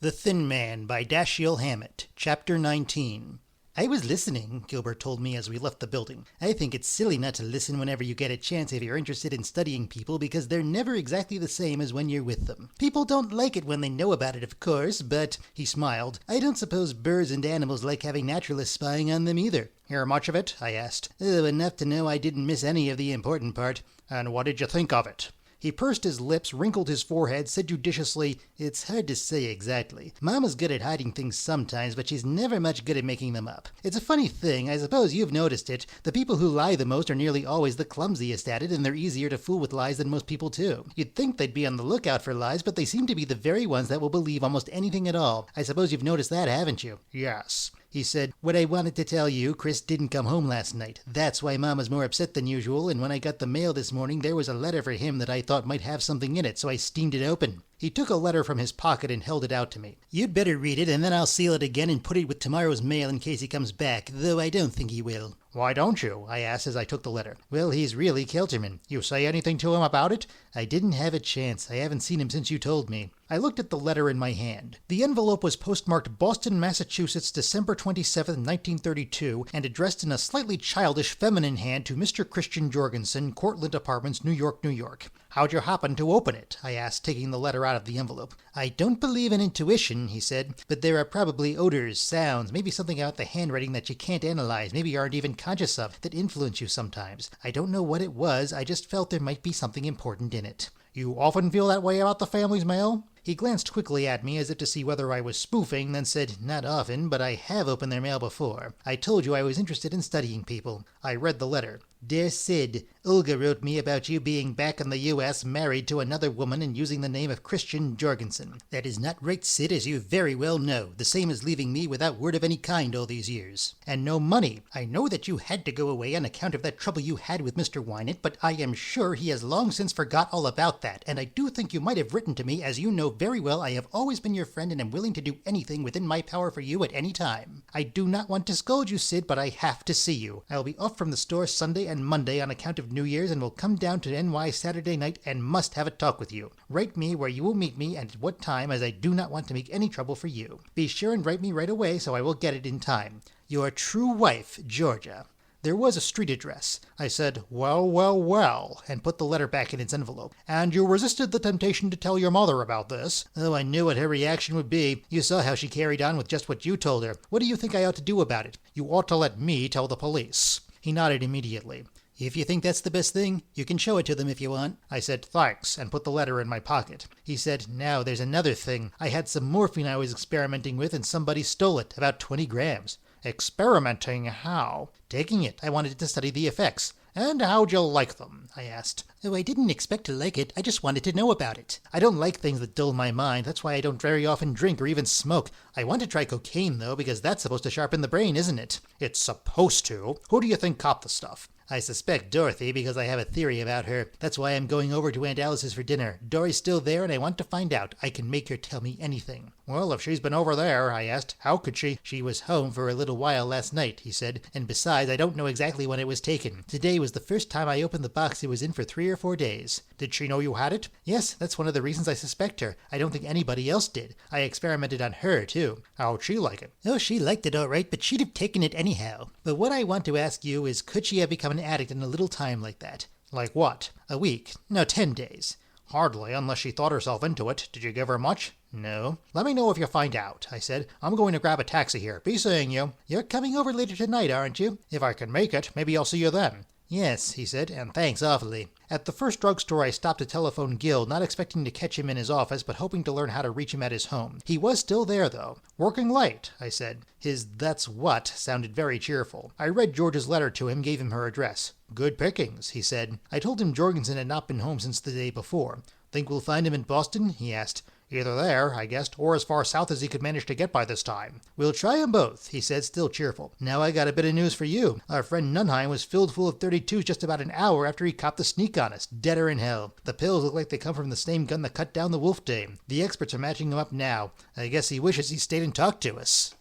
The Thin Man by Dashiell Hammett, Chapter 19. I was listening, Gilbert told me as we left the building. I think it's silly not to listen whenever you get a chance if you're interested in studying people, because they're never exactly the same as when you're with them. People don't like it when they know about it, of course, but, he smiled, I don't suppose birds and animals like having naturalists spying on them either. Hear much of it? I asked. Oh, enough to know I didn't miss any of the important part. And what did you think of it? He pursed his lips, wrinkled his forehead, said judiciously, It's hard to say exactly. Mama's good at hiding things sometimes, but she's never much good at making them up. It's a funny thing, I suppose you've noticed it. The people who lie the most are nearly always the clumsiest at it, and they're easier to fool with lies than most people too. You'd think they'd be on the lookout for lies, but they seem to be the very ones that will believe almost anything at all. I suppose you've noticed that, haven't you? Yes. He said, What I wanted to tell you, Chris didn't come home last night. That's why Mama's more upset than usual, and when I got the mail this morning, there was a letter for him that I thought might have something in it, so I steamed it open. He took a letter from his pocket and held it out to me. You'd better read it, and then I'll seal it again and put it with tomorrow's mail in case he comes back, though I don't think he will. Why don't you? I asked as I took the letter. Well, he's really Kelterman. You say anything to him about it? I didn't have a chance. I haven't seen him since you told me. I looked at the letter in my hand. The envelope was postmarked Boston, Massachusetts, December 27, 1932, and addressed in a slightly childish feminine hand to Mr. Christian Jorgensen, Cortlandt Apartments, New York, New York. How'd you happen to open it? I asked, taking the letter out of the envelope. I don't believe in intuition, he said, but there are probably odors, sounds, maybe something about the handwriting that you can't analyze, maybe you aren't even conscious of, that influence you sometimes. I don't know what it was, I just felt there might be something important in it. You often feel that way about the family's mail? He glanced quickly at me as if to see whether I was spoofing, then said, Not often, but I have opened their mail before. I told you I was interested in studying people. I read the letter. Dear Sid, Olga wrote me about you being back in the U.S., married to another woman and using the name of Christian Jorgensen. That is not right, Sid, as you very well know. The same as leaving me without word of any kind all these years. And no money. I know that you had to go away on account of that trouble you had with Mr. Wynant, but I am sure he has long since forgot all about that, and I do think you might have written to me, as you know very well I have always been your friend and am willing to do anything within my power for you at any time. I do not want to scold you, Sid, but I have to see you. I will be off from the store Sunday and Monday on account of New Year's and will come down to NY Saturday night and must have a talk with you. Write me where you will meet me and at what time, as I do not want to make any trouble for you. Be sure and write me right away so I will get it in time. Your true wife, Georgia. There was a street address. I said, Well, well, well, and put the letter back in its envelope. And you resisted the temptation to tell your mother about this. Oh, I knew what her reaction would be. You saw how she carried on with just what you told her. What do you think I ought to do about it? You ought to let me tell the police. He nodded immediately. If you think that's the best thing, you can show it to them if you want. I said, Thanks, and put the letter in my pocket. He said, Now, there's another thing. I had some morphine I was experimenting with and somebody stole it, about 20 grams. Experimenting how? Taking it. I wanted to study the effects. And how'd you like them? I asked. Oh, I didn't expect to like it. I just wanted to know about it. I don't like things that dull my mind. That's why I don't very often drink or even smoke. I want to try cocaine, though, because that's supposed to sharpen the brain, isn't it? It's supposed to. Who do you think copped the stuff? I suspect Dorothy, because I have a theory about her. That's why I'm going over to Aunt Alice's for dinner. Dory's still there, and I want to find out. I can make her tell me anything. Well, if she's been over there, I asked, how could she? She was home for a little while last night, he said, and besides, I don't know exactly when it was taken. Today was the first time I opened the box it was in for 3 or 4 days. Did she know you had it? Yes, that's one of the reasons I suspect her. I don't think anybody else did. I experimented on her, too. How'd she like it? Oh, she liked it all right, but she'd have taken it anyhow. But what I want to ask you is, could she have become an addict in a little time like that? Like what? A week? No, 10 days. Hardly, unless she thought herself into it. Did you give her much? No. Let me know if you find out, I said. I'm going to grab a taxi here. Be seeing you. You're coming over later tonight, aren't you? If I can make it, maybe I'll see you then. Yes, he said, and thanks awfully. At the first drugstore I stopped to telephone Gil, not expecting to catch him in his office, but hoping to learn how to reach him at his home. He was still there, though. Working late, I said. His "that's what" sounded very cheerful. I read George's letter to him, gave him her address. Good pickings, he said. I told him Jorgensen had not been home since the day before. Think we'll find him in Boston? He asked. Either there, I guessed, or as far south as he could manage to get by this time. We'll try 'em both, he said, still cheerful. Now I got a bit of news for you. Our friend Nunheim was filled full of 32s just about an hour after he copped the sneak on us, deader in hell. The pills look like they come from the same gun that cut down the wolf dame. The experts are matching him up now. I guess he wishes he stayed and talked to us.